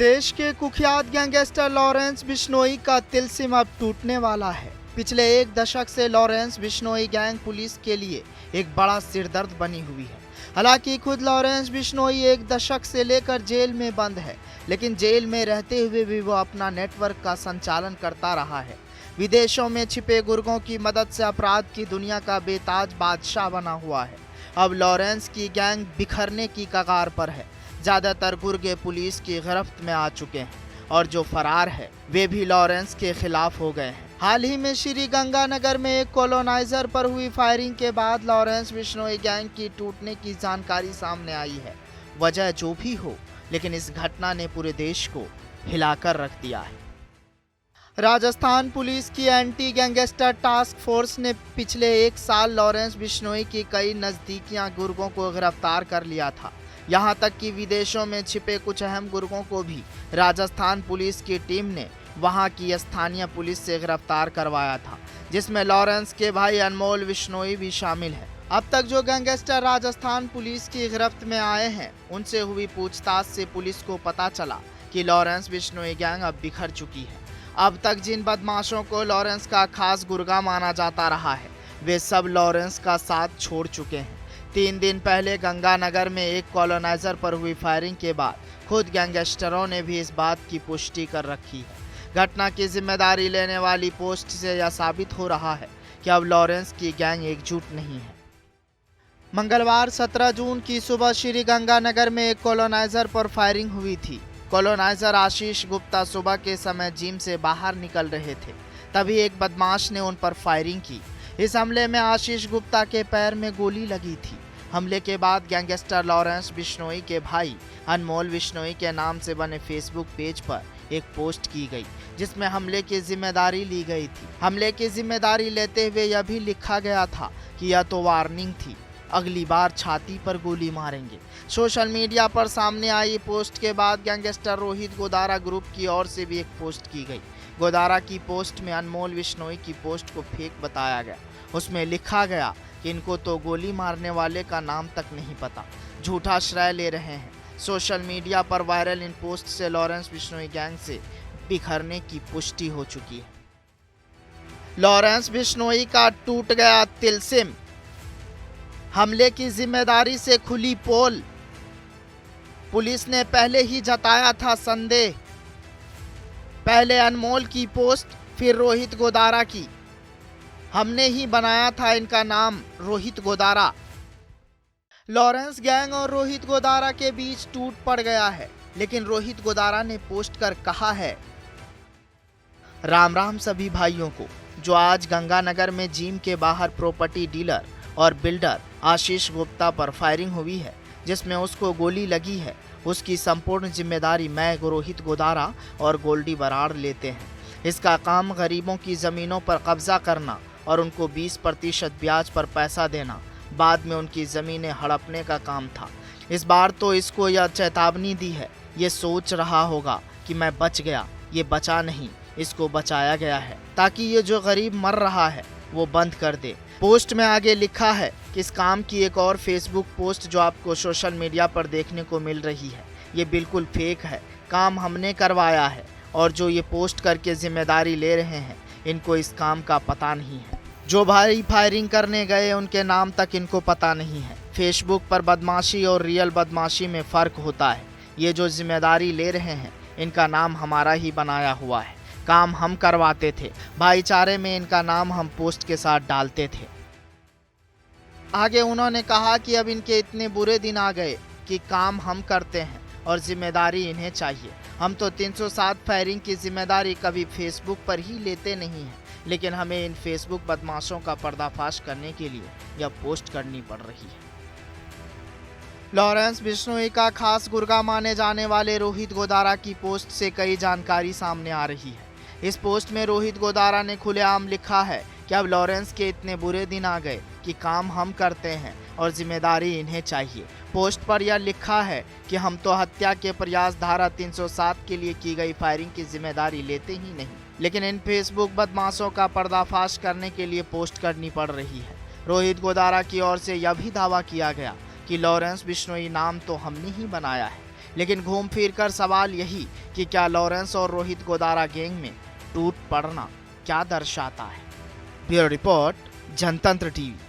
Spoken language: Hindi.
देश के कुख्यात गैंगस्टर लॉरेंस बिश्नोई का तिलस्म अब टूटने वाला है। पिछले एक दशक से लॉरेंस बिश्नोई गैंग पुलिस के लिए एक बड़ा सिरदर्द बनी हुई है। हालांकि खुद लॉरेंस बिश्नोई एक दशक से लेकर जेल में बंद है, लेकिन जेल में रहते हुए भी वो अपना नेटवर्क का संचालन करता रहा है। विदेशों में छिपे गुर्गों की मदद से अपराध की दुनिया का बेताज बादशाह बना हुआ है। अब लॉरेंस की गैंग बिखरने की कगार पर है। ज़्यादातर गुर्गे पुलिस की गिरफ्त में आ चुके हैं और जो फरार है वे भी लॉरेंस के खिलाफ हो गए हैं। हाल ही में श्री गंगानगर में एक कॉलोनाइजर पर हुई फायरिंग के बाद लॉरेंस बिश्नोई गैंग की टूटने की जानकारी सामने आई है। वजह जो भी हो, लेकिन इस घटना ने पूरे देश को हिलाकर रख दिया है। राजस्थान पुलिस की एंटी गैंगस्टर टास्क फोर्स ने पिछले एक साल लॉरेंस बिश्नोई की कई नज़दीकियां गुर्गों को गिरफ्तार कर लिया था। यहां तक कि विदेशों में छिपे कुछ अहम गुर्गों को भी राजस्थान पुलिस की टीम ने वहां की स्थानीय पुलिस से गिरफ्तार करवाया था, जिसमें लॉरेंस के भाई अनमोल बिश्नोई भी शामिल है। अब तक जो गैंगस्टर राजस्थान पुलिस की गिरफ्त में आए हैं, उनसे हुई पूछताछ से पुलिस को पता चला कि लॉरेंस बिश्नोई गैंग अब बिखर चुकी है। अब तक जिन बदमाशों को लॉरेंस का खास गुर्गा माना जाता रहा है, वे सब लॉरेंस का साथ छोड़ चुके हैं। 3 दिन पहले गंगानगर में एक कॉलोनाइजर पर हुई फायरिंग के बाद खुद गैंगस्टरों ने भी इस बात की पुष्टि कर रखी है। घटना की जिम्मेदारी लेने वाली पोस्ट से यह साबित हो रहा है कि अब लॉरेंस की गैंग एकजुट नहीं है। मंगलवार 17 जून की सुबह श्री गंगानगर में एक कॉलोनाइजर पर फायरिंग हुई थी। कॉलोनाइजर आशीष गुप्ता सुबह के समय जिम से बाहर निकल रहे थे, तभी एक बदमाश ने उन पर फायरिंग की। इस हमले में आशीष गुप्ता के पैर में गोली लगी थी। हमले के बाद गैंगस्टर लॉरेंस बिश्नोई के भाई अनमोल बिश्नोई के नाम से बने फेसबुक पेज पर एक पोस्ट की गई, जिसमें हमले की जिम्मेदारी ली गई थी। हमले की जिम्मेदारी लेते हुए यह भी लिखा गया था कि यह तो वार्निंग थी, अगली बार छाती पर गोली मारेंगे। सोशल मीडिया पर सामने आई पोस्ट के बाद गैंगस्टर रोहित गोदारा ग्रुप की ओर से भी एक पोस्ट की गई। गोदारा की पोस्ट में अनमोल बिश्नोई की पोस्ट को फेक बताया गया। उसमें लिखा गया कि इनको तो गोली मारने वाले का नाम तक नहीं पता, झूठा श्रेय ले रहे हैं। सोशल मीडिया पर वायरल इन पोस्ट से लॉरेंस बिश्नोई गैंग से बिखरने की पुष्टि हो चुकी है। लॉरेंस बिश्नोई का टूट गया तिलस्म, हमले की जिम्मेदारी से खुली पोल। पुलिस ने पहले ही जताया था संदेह। पहले अनमोल की पोस्ट, फिर रोहित गोदारा की। हमने ही बनाया था इनका नाम रोहित गोदारा। लॉरेंस गैंग और रोहित गोदारा के बीच टूट पड़ गया है, लेकिन रोहित गोदारा ने पोस्ट कर कहा है, राम राम सभी भाइयों को। जो आज गंगानगर में जिम के बाहर प्रॉपर्टी डीलर और बिल्डर आशीष गुप्ता पर फायरिंग हुई है, जिसमें उसको गोली लगी है, उसकी संपूर्ण जिम्मेदारी मैं, रोहित गोदारा और गोल्डी बराड़ लेते हैं। इसका काम गरीबों की ज़मीनों पर कब्जा करना और उनको 20% ब्याज पर पैसा देना, बाद में उनकी ज़मीनें हड़पने का काम था। इस बार तो इसको यह चेतावनी दी है, ये सोच रहा होगा कि मैं बच गया। ये बचा नहीं, इसको बचाया गया है, ताकि ये जो गरीब मर रहा है वो बंद कर दे। पोस्ट में आगे लिखा है कि इस काम की एक और फेसबुक पोस्ट जो आपको सोशल मीडिया पर देखने को मिल रही है, ये बिल्कुल फेक है। काम हमने करवाया है और जो ये पोस्ट करके जिम्मेदारी ले रहे हैं, इनको इस काम का पता नहीं है। जो भाई फायरिंग करने गए उनके नाम तक इनको पता नहीं है। फेसबुक पर बदमाशी और रियल बदमाशी में फ़र्क होता है। ये जो जिम्मेदारी ले रहे हैं, इनका नाम हमारा ही बनाया हुआ है। काम हम करवाते थे, भाईचारे में इनका नाम हम पोस्ट के साथ डालते थे। आगे उन्होंने कहा कि अब इनके इतने बुरे दिन आ गए कि काम हम करते हैं और जिम्मेदारी इन्हें चाहिए। हम तो 307 फायरिंग की जिम्मेदारी कभी फेसबुक पर ही लेते नहीं हैं, लेकिन हमें इन फेसबुक बदमाशों का पर्दाफाश करने के लिए यह पोस्ट करनी पड़ रही है। लॉरेंस बिश्नोई का खास गुर्गा माने जाने वाले रोहित गोदारा की पोस्ट से कई जानकारी सामने आ रही है। इस पोस्ट में रोहित गोदारा ने खुलेआम लिखा है कि अब लॉरेंस के इतने बुरे दिन आ गए कि काम हम करते हैं और जिम्मेदारी इन्हें चाहिए। पोस्ट पर यह लिखा है कि हम तो हत्या के प्रयास धारा 307 के लिए की गई फायरिंग की जिम्मेदारी लेते ही नहीं, लेकिन इन फेसबुक बदमाशों का पर्दाफाश करने के लिए पोस्ट करनी पड़ रही है। रोहित गोदारा की ओर से यह भी दावा किया गया कि लॉरेंस बिश्नोई नाम तो हमने ही बनाया है, लेकिन घूम फिर कर सवाल यही कि क्या लॉरेंस और रोहित गोदारा गैंग में टूट पड़ना क्या दर्शाता है। ब्यूरो रिपोर्ट, जनतंत्र टीवी।